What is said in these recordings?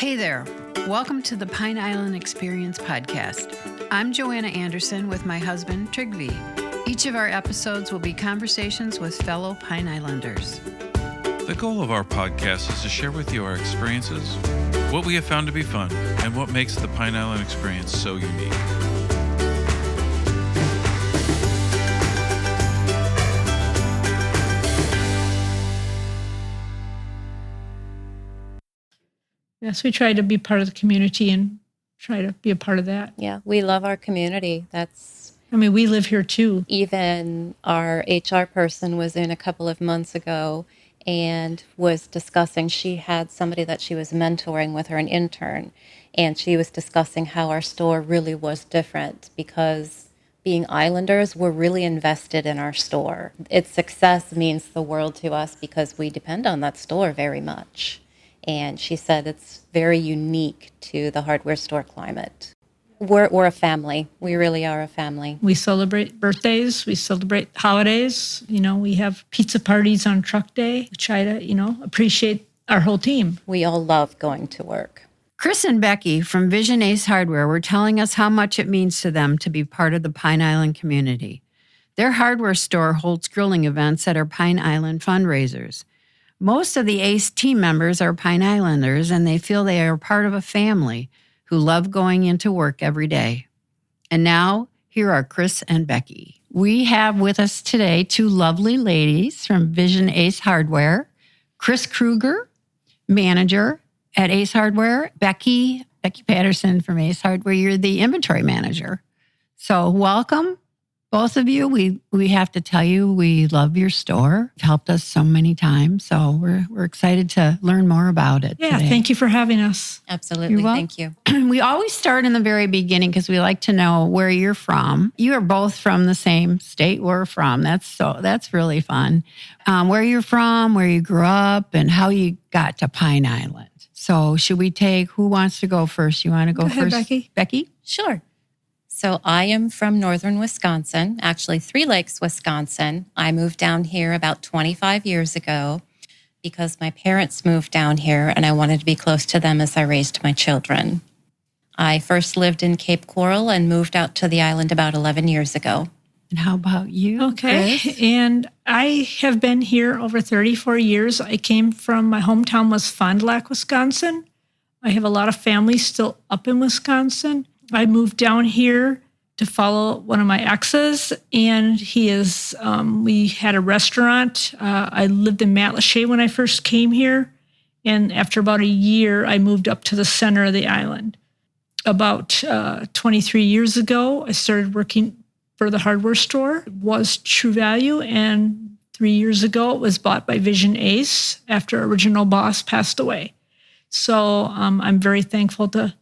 Hey there. Welcome to the Pine Island Experience podcast. I'm Joanna Anderson with my husband, Trygve. Each of our episodes will be conversations with fellow Pine Islanders. The goal of our podcast is to share with you our experiences, what we have found to be fun, and what makes the Pine Island experience so unique. Yes, we try to be part of the community and try to be a part of that. Yeah, we love our community. We live here too. Even our HR person was in a couple of months ago and was discussing, she had somebody that she was mentoring with her, an intern, and she was discussing how our store really was different because being Islanders, we're really invested in our store. Its success means the world to us because we depend on that store very much. And she said it's very unique to the hardware store climate. We're a family. We really are a family. We celebrate birthdays. We celebrate holidays. We have pizza parties on truck day. We try to, appreciate our whole team. We all love going to work. Chris and Becky from Vision Ace Hardware were telling us how much it means to them to be part of the Pine Island community. Their hardware store holds grilling events at our Pine Island fundraisers. Most of the ACE team members are Pine Islanders, and they feel they are part of a family who love going into work every day. And now, here are Chris and Becky. We have with us today two lovely ladies from Vision Ace Hardware. Chris Krueger, manager at Ace Hardware. Becky Patterson from Ace Hardware. You're the inventory manager. So welcome. Both of you, we have to tell you, we love your store. You've helped us so many times, so we're excited to learn more about it Yeah, today. Thank you for having us. Absolutely, thank you. We always start in the very beginning because we like to know where you're from. You are both from the same state we're from. That's really fun. Where you're from, where you grew up, and how you got to Pine Island. So should we who wants to go first? You want to go ahead, first? Becky? Becky? Sure. So I am from northern Wisconsin, actually Three Lakes, Wisconsin. I moved down here about 25 years ago because my parents moved down here and I wanted to be close to them as I raised my children. I first lived in Cape Coral and moved out to the island about 11 years ago. And how about you? Okay. Chris? And I have been here over 34 years. I came from, my hometown was Fond du Lac, Wisconsin. I have a lot of family still up in Wisconsin. I moved down here to follow one of my exes, and we had a restaurant. I lived in Matlacha when I first came here, and after about a year, I moved up to the center of the island. About 23 years ago, I started working for the hardware store. It was True Value, and 3 years ago, it was bought by Vision Ace after original boss passed away. So I'm very thankful to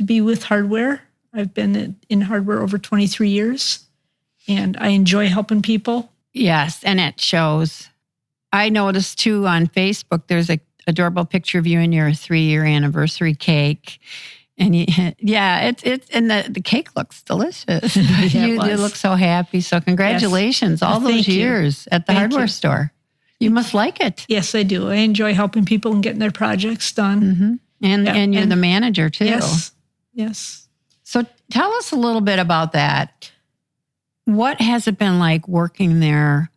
be with hardware. I've been in hardware over 23 years, and I enjoy helping people. Yes, and it shows. I noticed, too, on Facebook, there's an adorable picture of you and your 3-year anniversary cake. And it's and the cake looks delicious. You look so happy. So congratulations, all those years at the hardware store. You must like it. Yes, I do. I enjoy helping people and getting their projects done. Mm-hmm. And you're the manager, too. Yes. So tell us a little bit about that. What has it been like working there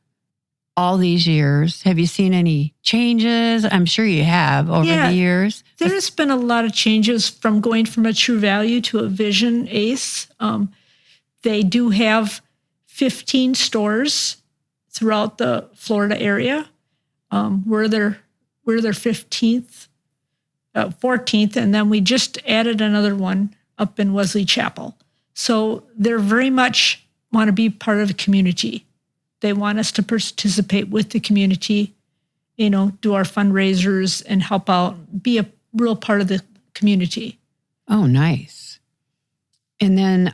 all these years? Have you seen any changes? I'm sure you have over the years. There's been a lot of changes from going from a True Value to a Vision Ace. They do have 15 stores throughout the Florida area. We're their 14th, and then we just added another one up in Wesley Chapel. So they're very much want to be part of the community. They want us to participate with the community, do our fundraisers and help out, be a real part of the community. Oh, nice. And then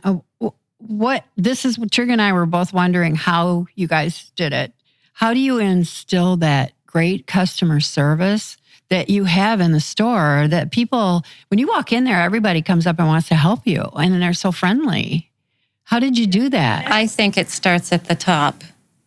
Trigger and I were both wondering how you guys did it. How do you instill that great customer service that you have in the store, that people, when you walk in there, everybody comes up and wants to help you, and they're so friendly? How did you do that? I think it starts at the top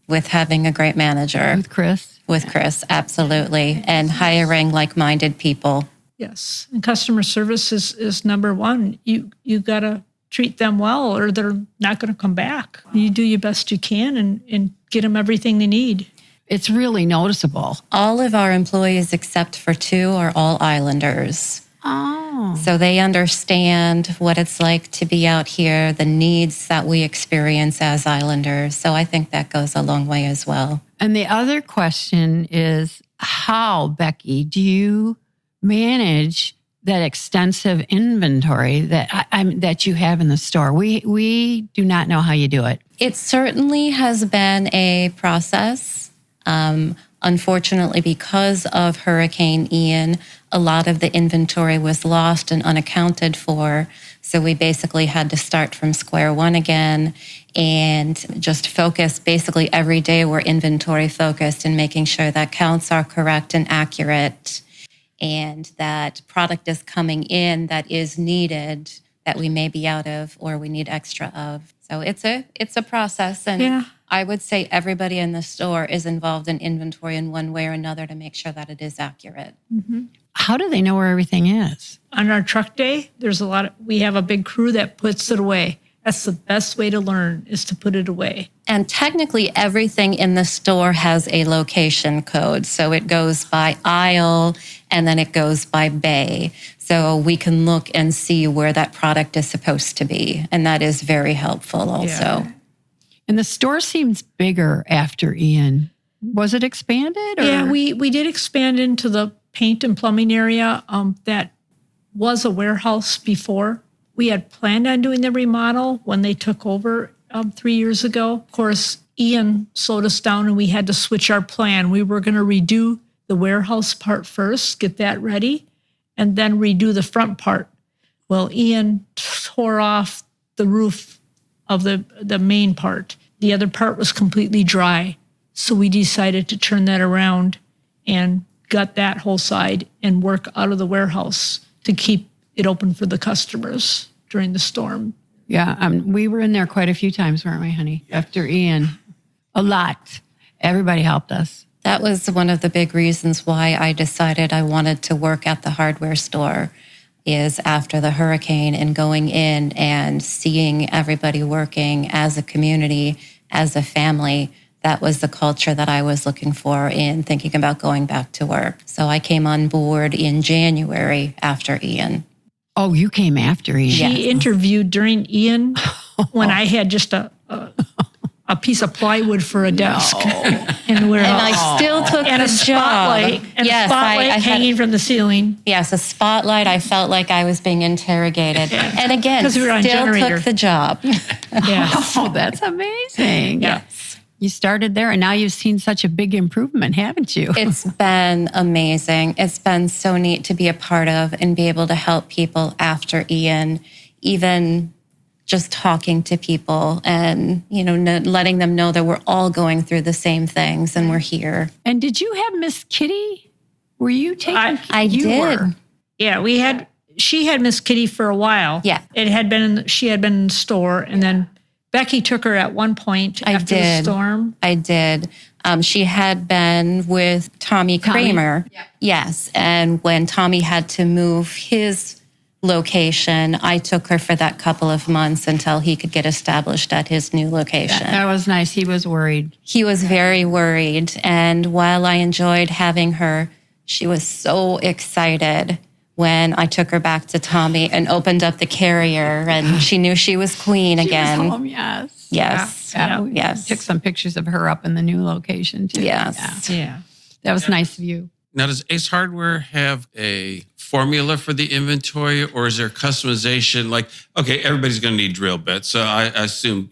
with having a great manager. With Chris? With Chris, absolutely. And hiring like-minded people. Yes. And customer service is number one. You got to treat them well or they're not going to come back. You do your best you can and get them everything they need. It's really noticeable. All of our employees except for 2 are all islanders. Oh. So they understand what it's like to be out here, the needs that we experience as islanders. So I think that goes a long way as well. And the other question is, how, Becky, do you manage that extensive inventory that you have in the store? We do not know how you do it. It certainly has been a process. Unfortunately, because of Hurricane Ian, a lot of the inventory was lost and unaccounted for. So we basically had to start from square one again and just focus. Basically, every day we're inventory focused and making sure that counts are correct and accurate and that product is coming in that is needed that we may be out of or we need extra of. So it's a process. And Yeah. I would say everybody in the store is involved in inventory in one way or another to make sure that it is accurate. How do they know where everything is? On our truck day, we have a big crew that puts it away. That's the best way to learn is to put it away. And technically everything in the store has a location code. So it goes by aisle and then it goes by bay. So we can look and see where that product is supposed to be. And that is very helpful also. Yeah. And the store seems bigger after Ian. Was it expanded? Or? Yeah, we did expand into the paint and plumbing area. That was a warehouse before. We had planned on doing the remodel when they took over 3 years ago. Of course, Ian slowed us down and we had to switch our plan. We were going to redo the warehouse part first, get that ready, and then redo the front part. Well, Ian tore off the roof of the main part. The other part was completely dry. So we decided to turn that around and gut that whole side and work out of the warehouse to keep it open for the customers during the storm. Yeah, we were in there quite a few times, weren't we, honey? After Ian. A lot. Everybody helped us. That was one of the big reasons why I decided I wanted to work at the hardware store is after the hurricane and going in and seeing everybody working as a community, as a family. That was the culture that I was looking for in thinking about going back to work. So I came on board in January after Ian. Oh, you came after Ian. She interviewed during Ian when I had just a piece of plywood for a desk in the warehouse. And I still took and the a spotlight, job. and a spotlight hanging from the ceiling. Yes, a spotlight. I felt like I was being interrogated. And again, 'Cause we were on still generator. took the job. Yeah. Oh, that's amazing. Yes. You started there and now you've seen such a big improvement, haven't you? It's been amazing. It's been so neat to be a part of and be able to help people after Ian, even just talking to people and, letting them know that we're all going through the same things and we're here. And did you have Miss Kitty? Were you taking? I you did. were. Yeah, she had Miss Kitty for a while. Yeah. She had been in the store, and then Becky took her at one point after the storm. I did. She had been with Tommy Kramer. Yeah. Yes. And when Tommy had to move his location, I took her for that couple of months until he could get established at his new location. That was nice. He was worried. He was very worried. And while I enjoyed having her, she was so excited when I took her back to Tommy and opened up the carrier and she knew she was queen again. She was home, yes. Yes. Yeah. We Yes. took some pictures of her up in the new location too. Yes. Yeah. That was nice of you. Now, does Ace Hardware have a formula for the inventory, or is there customization? Like, okay, everybody's going to need drill bits, so I assume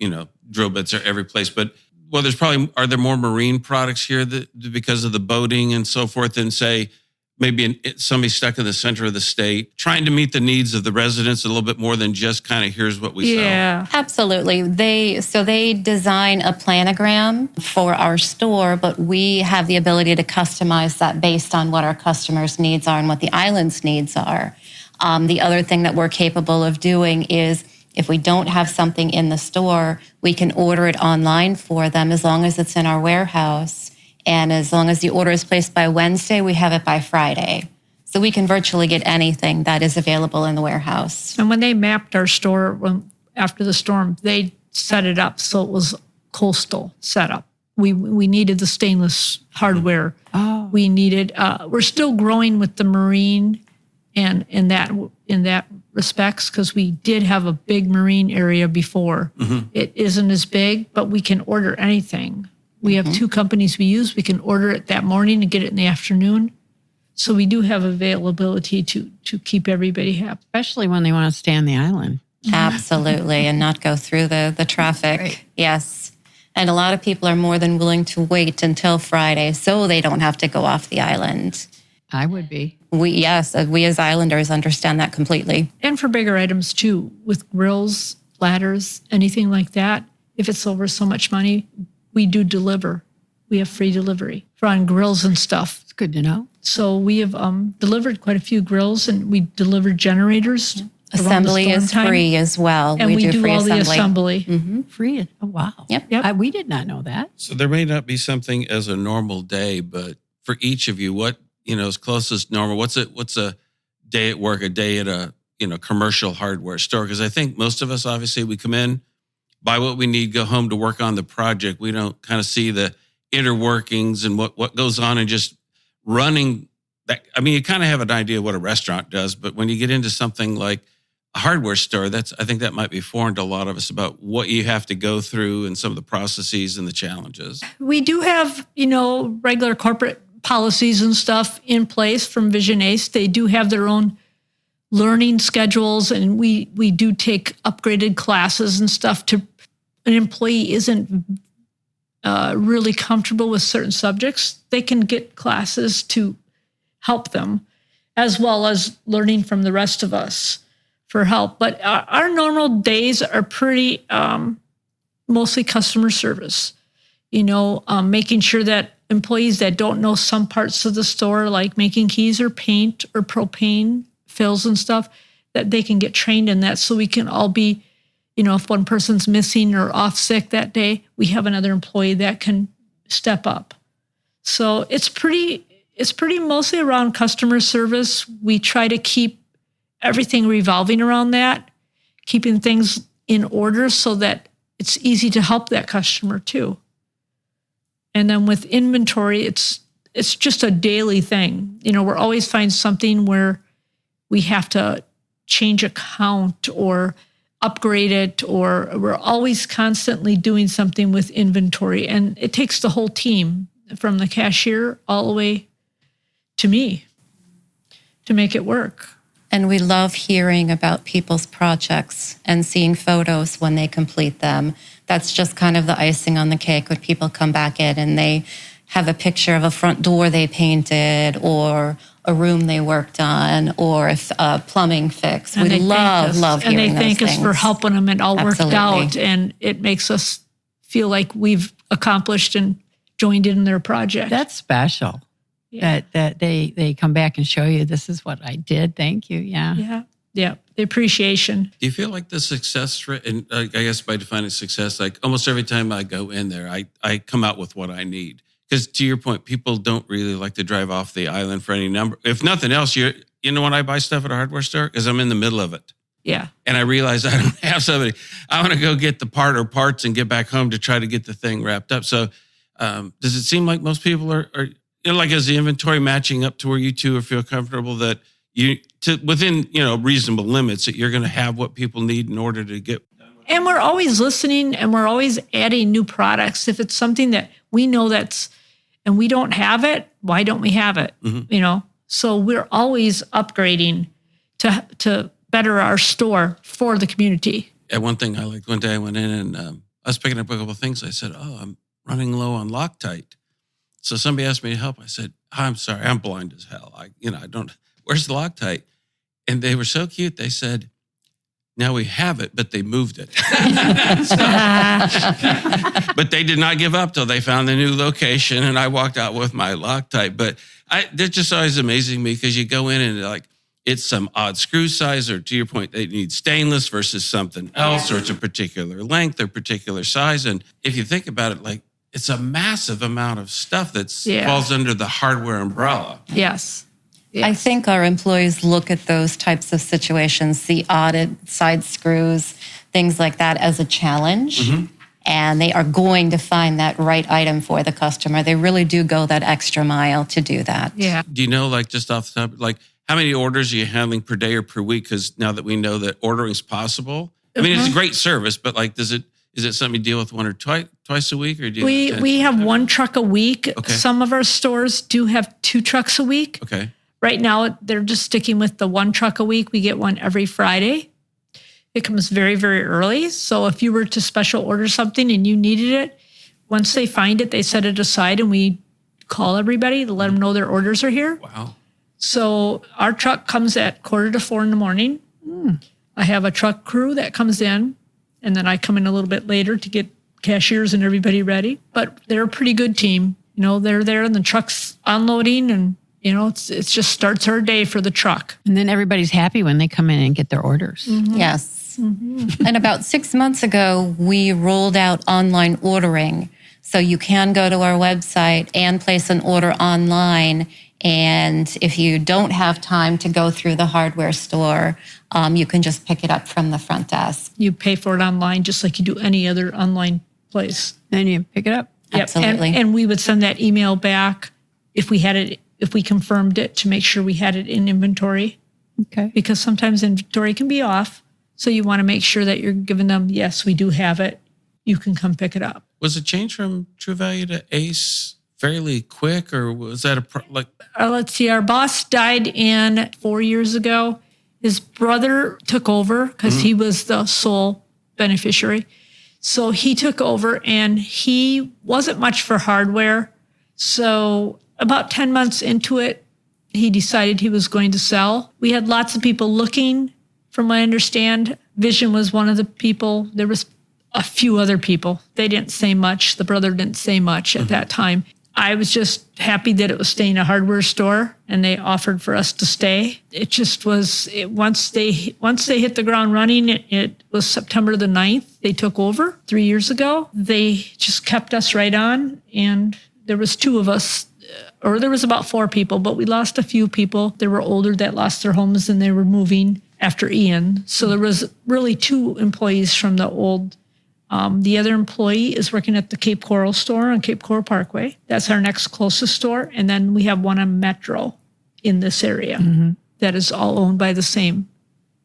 drill bits are every place. But are there more marine products here that because of the boating and so forth, than say maybe somebody stuck in the center of the state, trying to meet the needs of the residents a little bit more than just kind of here's what we sell? Absolutely. They design a planogram for our store, but we have the ability to customize that based on what our customers' needs are and what the island's needs are. The other thing that we're capable of doing is if we don't have something in the store, we can order it online for them as long as it's in our warehouse. And as long as the order is placed by Wednesday, we have it by Friday. So we can virtually get anything that is available in the warehouse. And when they mapped our store after the storm, they set it up so it was coastal setup. We needed the stainless hardware. Oh. We needed. We're still growing with the marine, and in that respects, because we did have a big marine area before. It isn't as big, but we can order anything. We have 2 companies we use. We can order it that morning and get it in the afternoon. So we do have availability to keep everybody happy. Especially when they want to stay on the island. Absolutely, and not go through the traffic. Right. Yes. And a lot of people are more than willing to wait until Friday so they don't have to go off the island. I would be. We as islanders understand that completely. And for bigger items too, with grills, ladders, anything like that. If it's over so much money, we do deliver. We have free delivery for on grills and stuff. It's good to know. So we have delivered quite a few grills, and we delivered generators. Assembly is free as well. And we do free all the assembly. Free. Oh, wow. Yep. We did not know that. So there may not be something as a normal day, but for each of you, what, is close as normal? What's a day at work, a day at a, commercial hardware store? Because I think most of us, obviously, we come in, buy what we need, go home to work on the project. We don't kind of see the inner workings and what goes on and just running that. I mean, you kind of have an idea of what a restaurant does, but when you get into something like a hardware store, I think that might be foreign to a lot of us about what you have to go through and some of the processes and the challenges. We do have, regular corporate policies and stuff in place from Vision Ace. They do have their own learning schedules, and we do take upgraded classes and stuff to an employee isn't really comfortable with certain subjects. They can get classes to help them, as well as learning from the rest of us for help. But our normal days are pretty mostly customer service, making sure that employees that don't know some parts of the store, like making keys or paint or propane fills and stuff, that they can get trained in that, so we can all be, if one person's missing or off sick that day, we have another employee that can step up. So it's pretty mostly around customer service. We try to keep everything revolving around that, keeping things in order so that it's easy to help that customer too. And then with inventory, it's just a daily thing. We're always find something where we have to change a count or upgrade it, or we're always constantly doing something with inventory. And it takes the whole team, from the cashier all the way to me, to make it work. And we love hearing about people's projects and seeing photos when they complete them. That's just kind of the icing on the cake when people come back in and they have a picture of a front door they painted, or a room they worked on, or a plumbing fix. And we love hearing those things. And they thank us for helping them, and all Absolutely. worked out. And it makes us feel like we've accomplished and joined in their project. That's special. Yeah. That they come back and show you, this is what I did. Thank you. Yeah. Yeah. The appreciation. Do you feel like the success rate, and I guess by defining success, like almost every time I go in there, I come out with what I need? Because to your point, people don't really like to drive off the island for any number. If nothing else, when I buy stuff at a hardware store, because I'm in the middle of it. Yeah. And I realize I don't have somebody. I want to go get the part or parts and get back home to try to get the thing wrapped up. So does it seem like most people are like, is the inventory matching up to where you two feel comfortable that within, reasonable limits, that you're going to have what people need in order to get? And we're always listening, and we're always adding new products. If it's something that we know and we don't have it, why don't we have it? Mm-hmm. So we're always upgrading to better our store for the community. Yeah, one thing I liked, one day I went in and I was picking up a couple of things. I said, I'm running low on Loctite. So somebody asked me to help. I said, I'm sorry, I'm blind as hell. I don't, where's the Loctite? And they were so cute. They said, now we have it, but they moved it. But they did not give up till they found the new location, and I walked out with my Loctite. But they're just always amazing me, because you go in and it's some odd screw size, or to your point, they need stainless versus something else, or it's a particular length or particular size. And if you think about it, it's a massive amount of stuff that falls under the hardware umbrella. Yes. I think our employees look at those types of situations, the audit, side screws, things like that, as a challenge. And they are going to find that right item for the customer. They really do go that extra mile to do that. Yeah. Do you know, like, just off the top, like, how many orders are you handling per day or per week? Because now that we know that ordering is possible, I mean, it's a great service, but like, is it something you deal with one or twice a week, or do you? We have one truck a week. Okay. Some of our stores do have 2 trucks a week. Okay. Right now, they're just sticking with the 1 truck a week. We get one every Friday. It comes very, very early. So if you were to special order something and you needed it, once they find it, they set it aside and we call everybody to let them know their orders are here. Wow. So our truck comes at 3:45 in the morning. I have a truck crew that comes in, and then I come in a little bit later to get cashiers and everybody ready. But they're a pretty good team. You know, they're there and the truck's unloading, and you know, it just starts our day for the truck. And then everybody's happy when they come in and get their orders. Yes. And about 6 months ago, we rolled out online ordering. So you can go to our website and place an order online. And if you don't have time to go through the hardware store, you can just pick it up from the front desk. You pay for it online just like you do any other online place. Then you pick it up. Yep. Absolutely. And we would send that email back if we had it, if we confirmed it, to make sure we had it in inventory, Okay. because sometimes inventory can be off. So you want to make sure that you're giving them, yes, we do have it. You can come pick it up. Was the change from True Value to Ace fairly quick, or was that Let's see, our boss died 4 years ago. His brother took over because he was the sole beneficiary. So he took over, and he wasn't much for hardware. So about 10 months into it, he decided he was going to sell. We had lots of people looking, from what I understand. Vision was one of the people. There was a few other people. They didn't say much. The brother didn't say much at that time. I was just happy that it was staying a hardware store, and they offered for us to stay. It just was, once they hit the ground running, it was September the 9th. They took over 3 years ago. They just kept us right on, and there was 2 of us, or there was about 4 people, but we lost a few people. They were older that lost their homes, and they were moving after Ian. So there was really 2 employees from the old. The other employee is working at the Cape Coral store on Cape Coral Parkway. That's our next closest store. And then we have one on Metro in this area that is all owned by the same.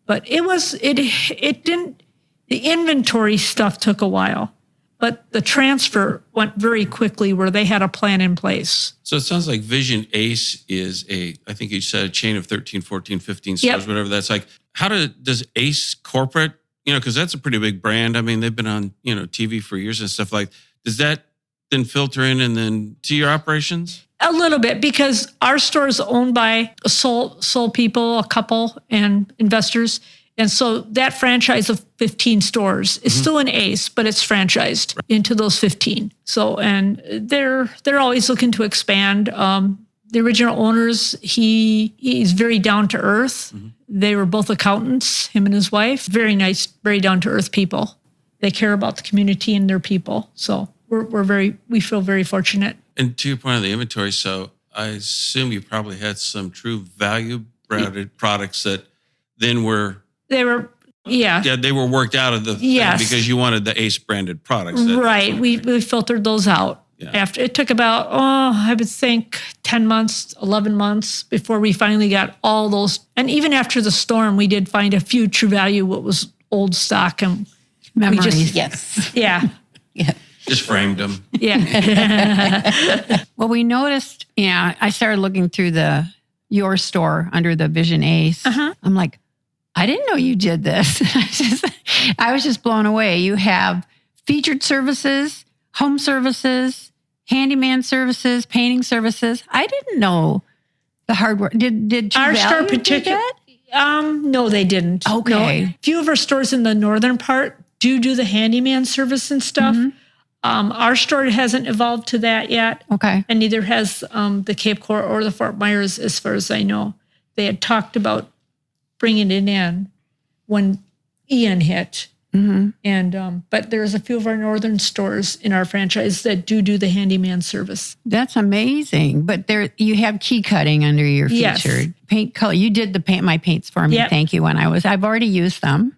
But it didn't, the inventory stuff took a while, but the transfer went very quickly where they had a plan in place. So it sounds like Vision Ace is I think you said a chain of 13, 14, 15 stores, whatever that's like. How does Ace corporate, because that's a pretty big brand. I mean, they've been on, TV for years and stuff like, does that then filter in and then to your operations? A little bit, because our store is owned by sole people, a couple, and investors. And so that franchise of 15 stores is still an Ace, but it's franchised into those 15. So, and they're always looking to expand. The original owners, he's very down to earth. They were both accountants, him and his wife. Very nice, very down to earth people. They care about the community and their people. So we feel very fortunate. And to your point on the inventory, so I assume you probably had some True Value branded products that then they were worked out of the thing because you wanted the Ace branded products. Right. We filtered those out. Yeah. After it took about, I would think 10 months, 11 months before we finally got all those. And even after the storm, we did find a few True Value, what was old stock, and Memories. Yeah. Just framed them. Yeah. Well, we noticed, I started looking through your store under the Vision Ace. I'm like, I didn't know you did this. I was just blown away. You have featured services, home services, handyman services, painting services. I didn't know the hardware. Did True Our store Value do that? No, they didn't. Okay. No. A few of our stores in the northern part do the handyman service and stuff. Our store hasn't evolved to that yet. Okay. And neither has the Cape Coral or the Fort Myers, as far as I know. They had talked about bringing it in when Ian hit. And but there's a few of our northern stores in our franchise that do the handyman service. That's amazing. But there, you have key cutting under your Yes. featured paint color. You did my paints for me. Yep. Thank you. I've already used them.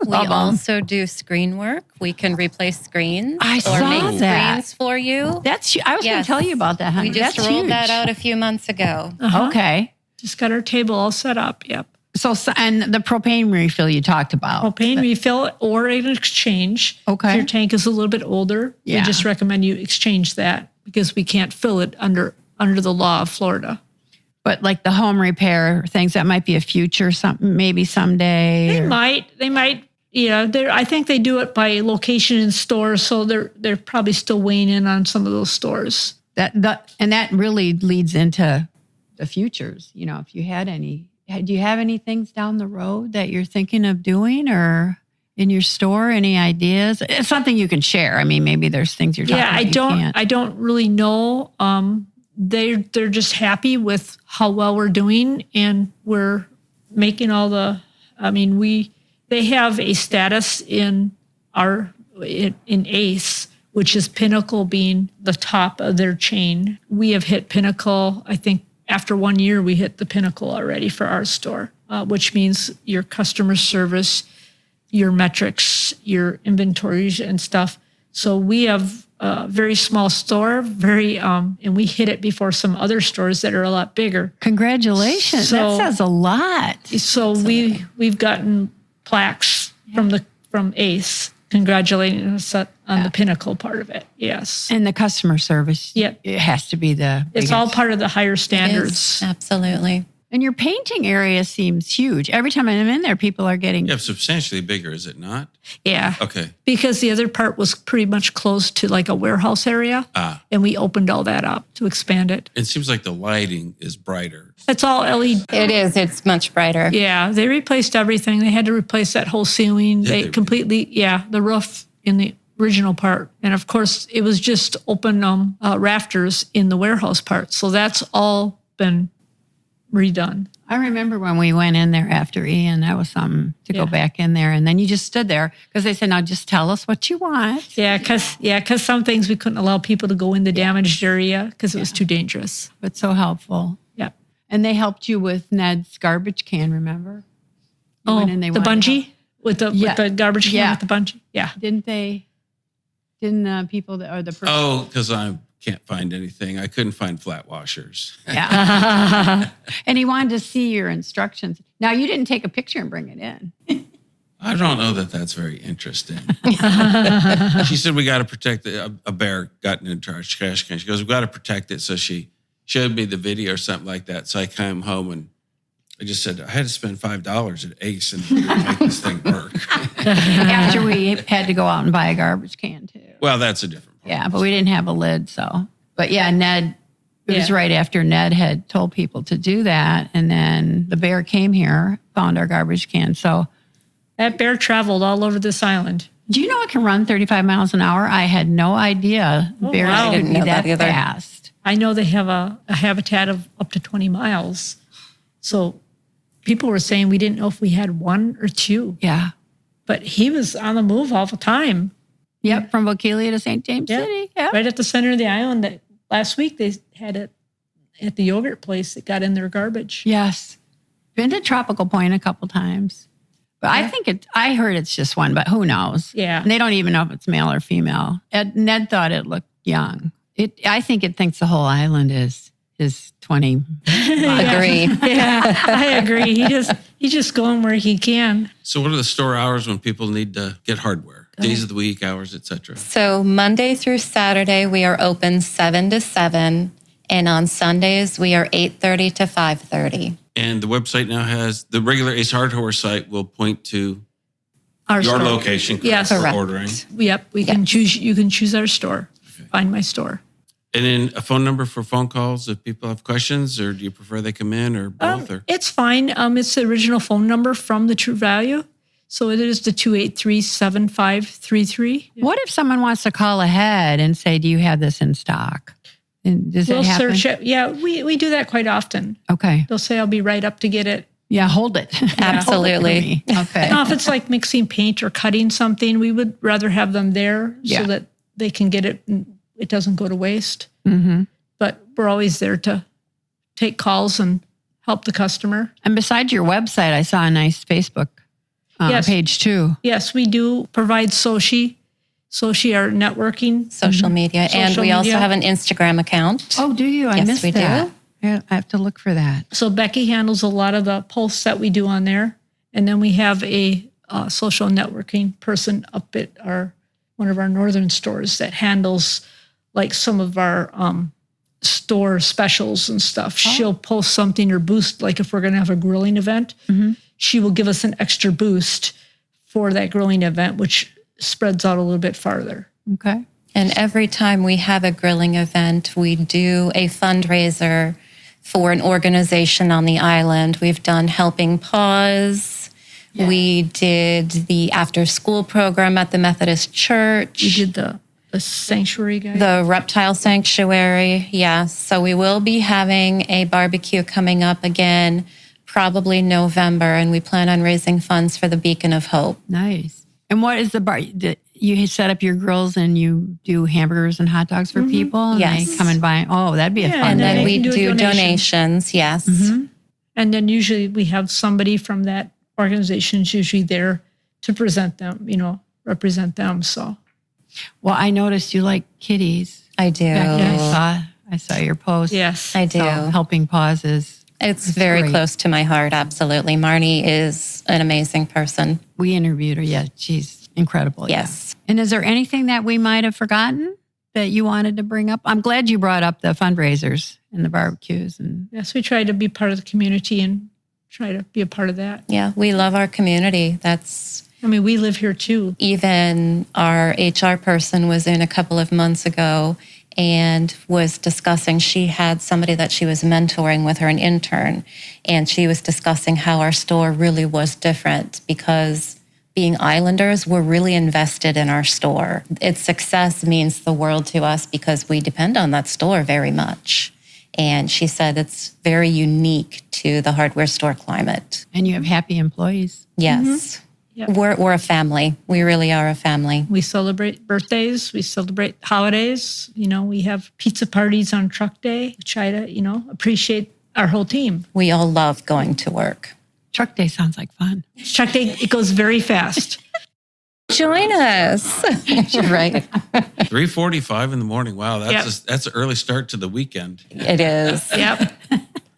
We also do screen work. We can replace screens I or saw make that. screens for you. I was going to Yes. tell you about that, honey. We just That's rolled huge. that out a few months ago. Okay. Just got our table all set up. Yep. So, and the propane refill you talked about. Propane refill or an exchange. Okay. If your tank is a little bit older, Yeah. we just recommend you exchange that because we can't fill it under the law of Florida. But like the home repair things, that might be a future something, maybe someday. They or- might. I think they do it by location in stores, so they're probably still weighing in on some of those stores. And that really leads into the futures. You know, if you had any, do you have any things down the road that you're thinking of doing or in your store? Any ideas? It's something you can share. I mean, maybe there's things you're talking Yeah, about. I don't really know. They're just happy with how well we're doing, and we're making all the. I mean, they have a status in ACE, which is Pinnacle being the top of their chain. We have hit Pinnacle. I think after 1 year, we hit the Pinnacle already for our store, which means your customer service, your metrics, your inventories and stuff. So we have a very small store, and we hit it before some other stores that are a lot bigger. Congratulations. So- that says a lot. So we've gotten plaques from ACE congratulating us on the Pinnacle part of it. Yes. And the customer service, Yep. it has to be the It's biggest. all part of the higher It is, standards. absolutely. And your painting area seems huge. Every time I'm in there, people are getting... Yeah, substantially bigger, is it not? Yeah. Okay. Because the other part was pretty much close to like a warehouse area. And we opened all that up to expand it. It seems like the lighting is brighter. It's all LED. It is. It's much brighter. Yeah. They replaced everything. They had to replace that whole ceiling. Did They they completely, the roof in the original part. And of course, it was just open rafters in the warehouse part. So that's all been redone. I remember when we went in there after Ian, that was something to go Yeah. back in there. And then you just stood there because they said, now just tell us what you want. Yeah, because some things we couldn't allow people to go in the damaged area because it was too dangerous. But so helpful. Yeah. And they helped you with Ned's garbage can, remember? You went and they the wanted bungee with the garbage can Yeah. with the bungee. Yeah. Didn't they? Didn't the people that are the person? Oh, because I can't find anything. I couldn't find flat washers. Yeah. And he wanted to see your instructions. Now, you didn't take a picture and bring it in. I don't know that that's very interesting. She said, we got to protect a bear got into our trash can. She goes, we got to protect it. So she showed me the video or something like that. So I came home and I just said, I had to spend $5 at Ace and make this thing work. After we had to go out and buy a garbage can, too. Well, that's a different part. Yeah, but we didn't have a lid, so. But yeah, Ned, it was Yeah. right after Ned had told people to do that. And then the bear came here, found our garbage can. So That bear traveled all over this island. do you know it can run 35 miles an hour? I had no idea bears wow. could Didn't be know that that either. fast. I know they have a habitat of up to 20 miles. So people were saying we didn't know if we had one or two, Yeah. but he was on the move all the time. Yep, from Bokeelia to St. James Yeah. City. Yep. Right at the center of the island. That last week they had it at the yogurt place that got in their garbage. Yes. Been to Tropical Point a couple times. But I heard it's just one, but who knows? Yeah. And they don't even know if it's male or female. Ned thought it looked young. I think it thinks the whole island is 20 miles. Agree. Yeah, I agree. He's just going where he can. So what are the store hours when people need to get hardware? Days of the week, hours, etc. So Monday through Saturday, we are open 7 to 7. And on Sundays, we are 8:30 to 5:30. And the website now has the regular Ace Hardware site will point to Our your store. location Yes. for Correct. ordering. Yep, we can choose. You can choose our store. Find my store. And then a phone number for phone calls if people have questions, or do you prefer they come in, or both? Or It's fine. It's the original phone number from the True Value. So it is the 283-7533. What if someone wants to call ahead and say, do you have this in stock? And does We'll it happen? search it. Yeah, we do that quite often. Okay. They'll say, I'll be right up to get it. Yeah, hold it. Absolutely. Hold it for me. Okay. Now, if it's like mixing paint or cutting something, we would rather have them there Yeah. so that they can get it and it doesn't go to waste. Mm-hmm. But we're always there to take calls and help the customer. And besides your website, I saw a nice Facebook Yes. page too. Yes, we do provide Sochi, our networking. Social media. And Social we also media. have an Instagram account. Oh, do you? I Yes, missed we do. that. Yeah, I have to look for that. So Becky handles a lot of the posts that we do on there. And then we have a social networking person up at one of our northern stores that handles like some of our store specials and stuff. She'll post something or boost, like if we're going to have a grilling event, she will give us an extra boost for that grilling event, which spreads out a little bit farther. Okay. And every time we have a grilling event, we do a fundraiser for an organization on the island. We've done Helping Paws. Yeah. We did the after-school program at the Methodist Church. We did the sanctuary guy. The reptile sanctuary, yes. So we will be having a barbecue coming up again, probably November, and we plan on raising funds for the Beacon of Hope. Nice. And what is the bar? You set up your grills and you do hamburgers and hot dogs for people? And Yes. they come and buy. Oh, that'd be a Yeah, fun And they then day. we can do a do donation. donations, yes. And then usually we have somebody from that organization's usually there to present them, represent them. So Well, I noticed you like kitties. I do. Becky, I saw your post. yes, I do. So Helping Paws is, It's very great. close to my heart, absolutely. Marnie is an amazing person. we interviewed her. Yeah, she's incredible. yeah. Yes. And is there anything that we might have forgotten that you wanted to bring up? I'm glad you brought up the fundraisers and the barbecues. And yes, we try to be part of the community and try to be a part of that. Yeah, we love our community. We live here too. Even our HR person was in a couple of months ago and was discussing, she had somebody that she was mentoring with her, an intern, and she was discussing how our store really was different because being islanders, we're really invested in our store. Its success means the world to us because we depend on that store very much. And she said it's very unique to the hardware store climate. and you have happy employees. Yes. Yep. We're a family. We really are a family. We celebrate birthdays. We celebrate holidays. We have pizza parties on truck day. We try to, appreciate our whole team. We all love going to work. Truck day sounds like fun. Truck day, it goes very fast. Join us. Right. 3:45 in the morning. Wow, Yep. that's an early start to the weekend. It is. Yep.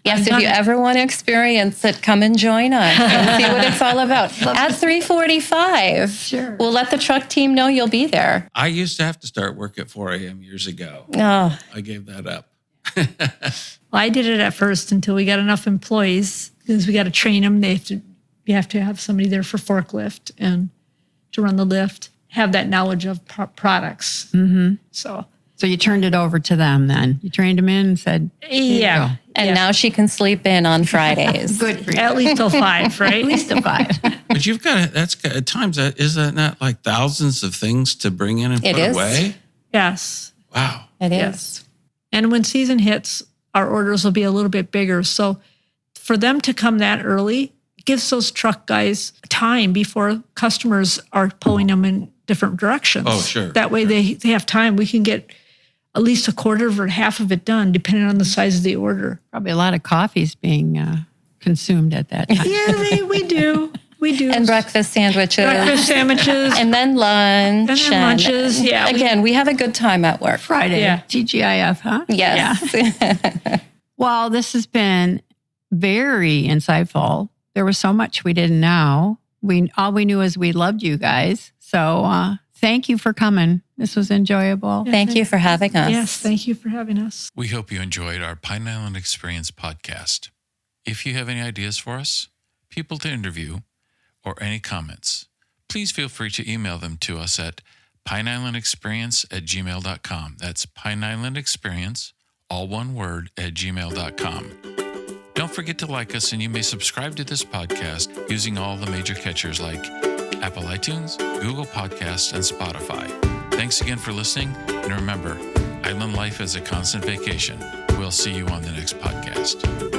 Yes, if you ever want to experience it, come and join us and see what it's all about. At 3:45, Sure. we'll let the truck team know you'll be there. I used to have to start work at 4 a.m. years ago. Oh, I gave that up. Well, I did it at first until we got enough employees because we got to train them. You have to have somebody there for forklift and to run the lift, have that knowledge of products. Mm-hmm. So you turned it over to them then. You trained them in and said, yeah. and Yeah. now she can sleep in on Fridays. good for you. At least till 5, right? At least a 5. But you've got at times is that not like thousands of things to bring in and It put is. away? Yes. Wow. It is. Yes. And when season hits, our orders will be a little bit bigger. So for them to come that early gives those truck guys time before customers are pulling them in different directions. Oh, sure. That way they have time. We can get at least a quarter or half of it done, depending on the size of the order. Probably a lot of coffees being consumed at that time. Yeah, we do. We do. And breakfast sandwiches. breakfast sandwiches. And then lunch. And then lunches, yeah. Again, we have a good time at work. Friday, Yeah. TGIF, huh? Yes. Yeah. Well, this has been very insightful. There was so much we didn't know. All we knew is we loved you guys. So thank you for coming. This was enjoyable. Thank you for having us. Yes, thank you for having us. We hope you enjoyed our Pine Island Experience podcast. If you have any ideas for us, people to interview, or any comments, please feel free to email them to us at pineislandexperience@gmail.com. That's pineislandexperience, all one word, @gmail.com. Don't forget to like us, and you may subscribe to this podcast using all the major catchers like Apple iTunes, Google Podcasts, and Spotify. Thanks again for listening, and remember, island life is a constant vacation. We'll see you on the next podcast.